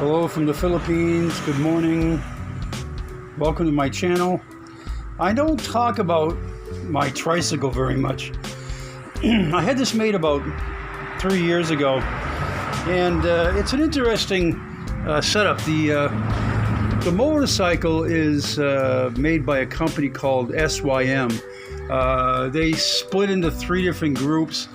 Hello from the Philippines. Good morning. Welcome to my channel. I don't talk about my tricycle very much. I had this made about 3 years ago, and it's an interesting setup. The motorcycle is made by a company called SYM. They split into 3 different groups.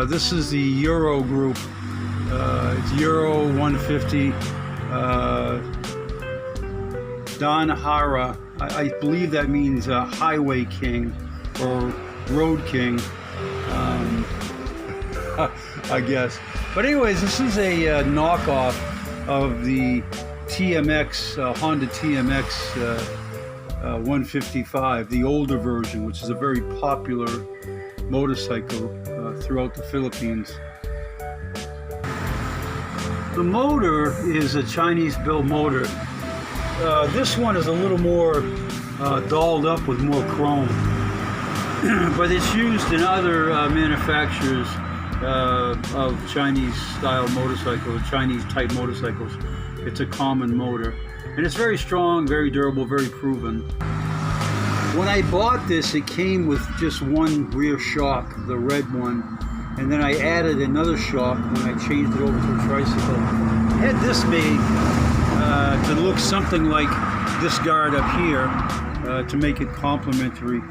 This is the Euro group. It's Euro 150 Daan Hari. I believe that means Highway King or Road King, I guess. But anyways, this is a knockoff of the TMX, Honda TMX 155, the older version, which is a very popular motorcycle throughout the Philippines. The motor is a Chinese-built motor. This one is a little more dolled up with more chrome, but it's used in other manufacturers of Chinese-style motorcycles, Chinese-type motorcycles. It's a common motor, and it's very strong, very durable, very proven. When I bought this, it came with just one rear shock, the red one. And then I added another shock when I changed it over to a tricycle. I had this made to look something like this guard up here to make it complementary.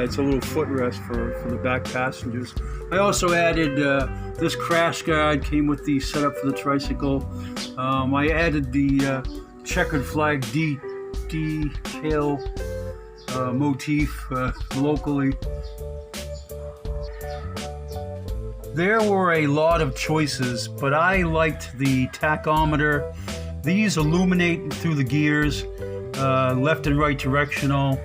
It's a little footrest for the back passengers. I also added this crash guard, came with the setup for the tricycle. I added the checkered flag decal motif locally. There were a lot of choices, but I liked the tachometer. These illuminate through the gears, left and right directional.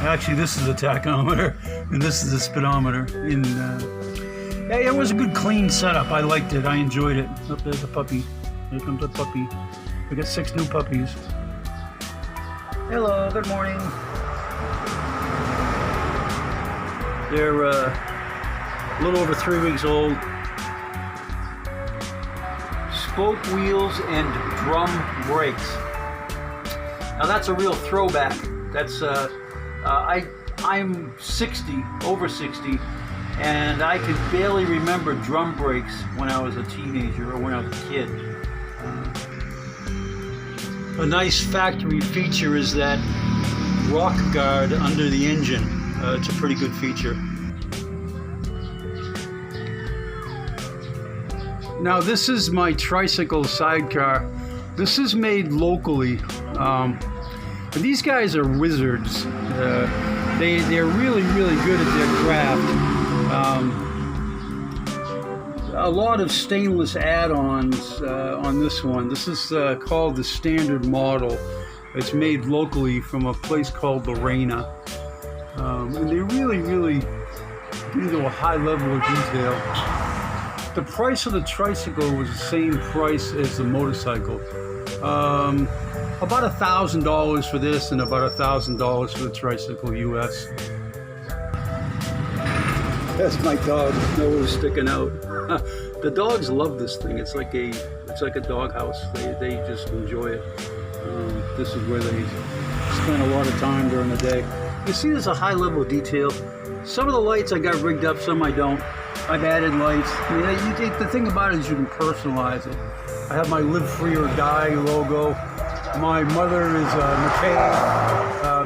Actually, this is a tachometer, and this is a speedometer. Yeah, it was a good, clean setup. I liked it. I enjoyed it. Oh, there's a puppy. Here comes a puppy. We got 6 new puppies. Hello, good morning. They're a little over 3 weeks old. Spoke wheels and drum brakes. Now that's a real throwback. That's I'm 60, over 60, and I could barely remember drum brakes when I was a teenager or when I was a kid. A nice factory feature is that rock guard under the engine. It's a pretty good feature. Now this is my tricycle sidecar. This is made locally. These guys are wizards. They're really good at their craft. A lot of stainless add-ons on this one. This is called the standard model. It's made locally from a place called Lorena. And they really get into a high level of detail. The price of the tricycle was the same price as the motorcycle. About $1,000 for this and about $1,000 for the tricycle US. That's my dog's nose sticking out. The dogs love this thing. It's like a doghouse. They just enjoy it. This is where they spend a lot of time during the day. You see there's a high level of detail. Some of the lights I got rigged up, some I don't. I've added lights. The thing about it is you can personalize it. I have my Live Free or Die logo. My mother is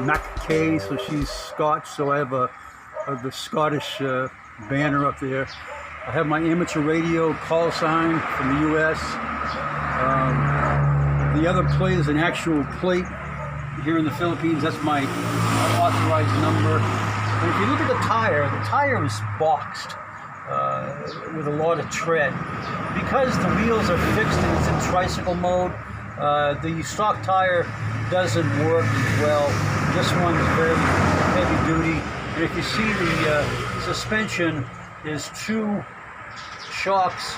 McKay, so she's Scotch, so I have the Scottish banner up there. I have my amateur radio call sign from the US. The other plate is an actual plate here in the Philippines. That's my authorized number. And if you look at the tire is boxed with a lot of tread. Because the wheels are fixed and it's in tricycle mode, the stock tire doesn't work well. This one's very heavy duty. And if you see the suspension is 2 shocks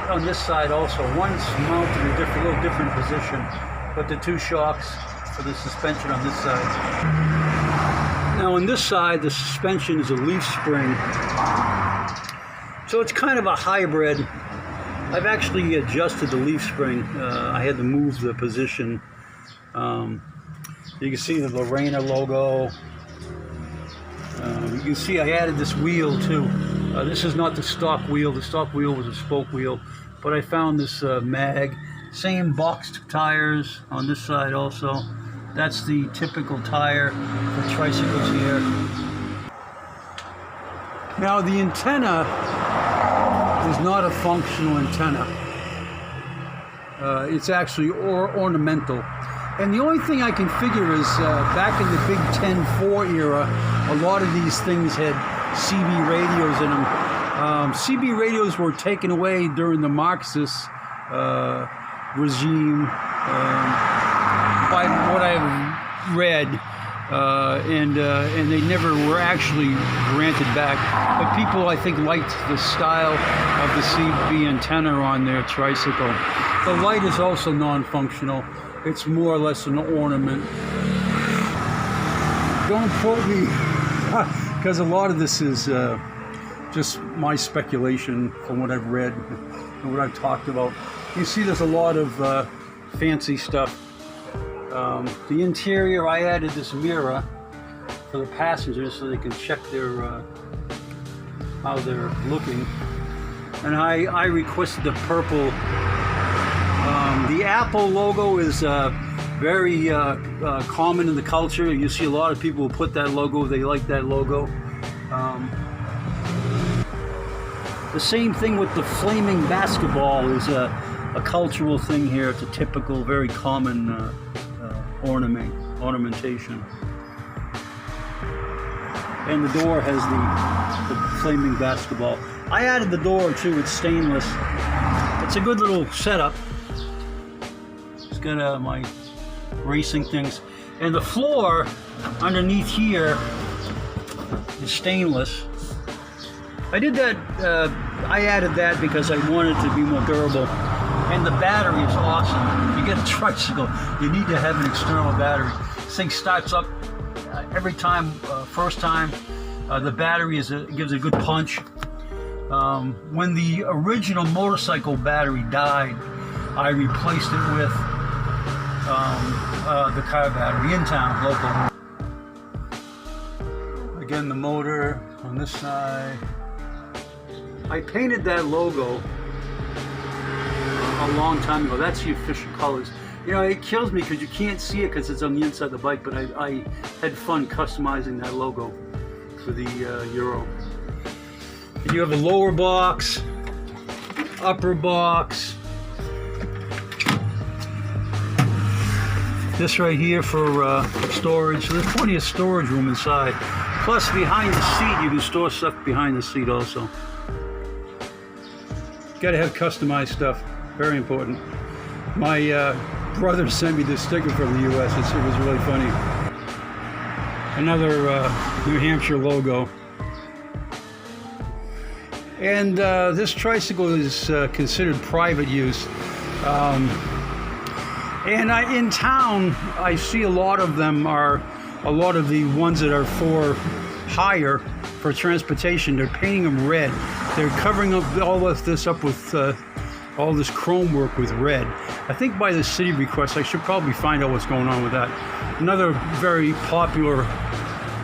on this side also. One's mounted in a little different position, but the 2 shocks for the suspension on this side. Now on this side, the suspension is a leaf spring So it's kind of a hybrid. I've actually adjusted the leaf spring. I had to move the position. You can see the Lorena logo. You can see I added this wheel too. This is not the stock wheel. The stock wheel was a spoke wheel, but I found this mag. Same boxed tires on this side also. That's the typical tire for tricycles here. Now the antenna is not a functional antenna. It's actually ornamental. And the only thing I can figure is back in the Big 10-4 era, a lot of these things had CB radios in them. CB radios were taken away during the Marxist regime, by what I've read, and they never were actually granted back. But people, I think, liked the style of the CB antenna on their tricycle. The light is also non-functional. It's more or less an ornament. Don't quote me, because a lot of this is just my speculation from what I've read and what I've talked about. You see there's a lot of fancy stuff. The interior, I added this mirror for the passengers so they can check their how they're looking. And I requested the purple. The Apple logo is very common in the culture. You see a lot of people who put that logo, they like that logo. The same thing with the flaming basketball is a cultural thing here. It's a typical, very common ornamentation. And the door has the flaming basketball. I added the door too, it's stainless. It's a good little setup. It's got my racing things. And the floor underneath here is stainless. I did that, I added that because I wanted it to be more durable. And the battery is awesome. If you get a tricycle, you need to have an external battery. This thing starts up every time, first time. The battery gives a good punch. When the original motorcycle battery died, I replaced it with the car battery in town, local. Again, the motor on this side. I painted that logo a long time ago. That's the official colors. You know, it kills me because you can't see it because it's on the inside of the bike, but I had fun customizing that logo for the Euro. And you have a lower box, upper box. This right here for storage. So there's plenty of storage room inside. Plus, behind the seat, you can store stuff behind the seat also. Got to have customized stuff. Very important. My brother sent me this sticker from the U.S. It was really funny. Another New Hampshire logo. And this tricycle is considered private use. And in town, I see a lot of them are, a lot of the ones that are for hire, for transportation, they're painting them red. They're covering up all of this up with all this chrome work with red. I think by the city request, I should probably find out what's going on with that. Another very popular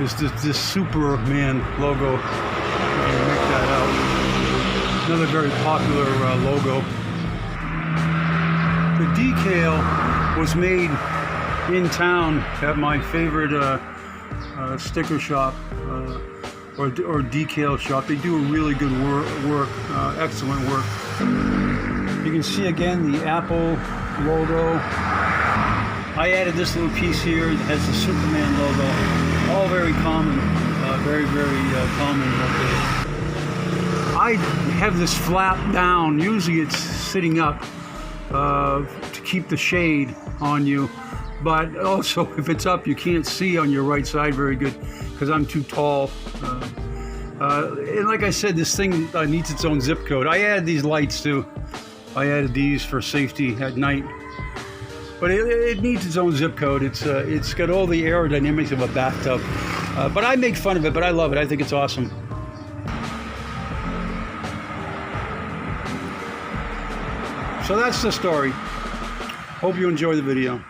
is this Superman logo. You can make that out. Another very popular logo. The decal was made in town at my favorite sticker shop or decal shop. They do a really good work, excellent work. You can see again the Apple logo. I added this little piece here that has the Superman logo. All very common, very common. I have this flap down. Usually it's sitting up to keep the shade on you. But also if it's up, you can't see on your right side very good because I'm too tall. And like I said, this thing needs its own zip code. I added these lights too. I added these for safety at night. But it needs its own zip code. It's got all the aerodynamics of a bathtub. But I make fun of it, but I love it. I think it's awesome. So that's the story. Hope you enjoy the video.